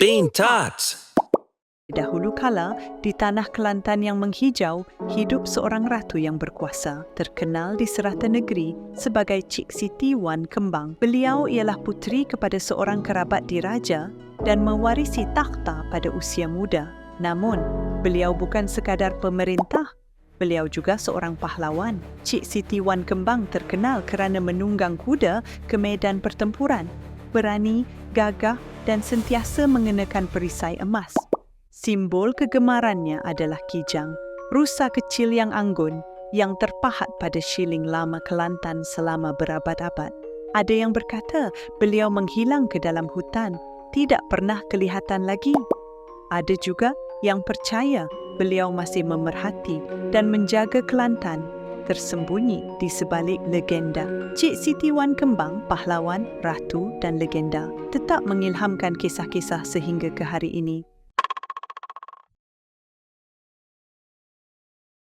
Pintat. Dahulu kala, di tanah Kelantan yang menghijau, hidup seorang ratu yang berkuasa, terkenal di serata negeri sebagai Cik Siti Wan Kembang. Beliau ialah puteri kepada seorang kerabat diraja dan mewarisi takhta pada usia muda. Namun, beliau bukan sekadar pemerintah, beliau juga seorang pahlawan. Cik Siti Wan Kembang terkenal kerana menunggang kuda ke medan pertempuran, berani, gagah dan sentiasa mengenakan perisai emas. Simbol kegemarannya adalah kijang, rusa kecil yang anggun yang terpahat pada shilling lama Kelantan selama berabad-abad. Ada yang berkata beliau menghilang ke dalam hutan, tidak pernah kelihatan lagi. Ada juga yang percaya beliau masih memerhati dan menjaga Kelantan, tersembunyi di sebalik legenda. Cik Siti Wan Kembang, pahlawan, ratu dan legenda, tetap mengilhamkan kisah-kisah sehingga ke hari ini.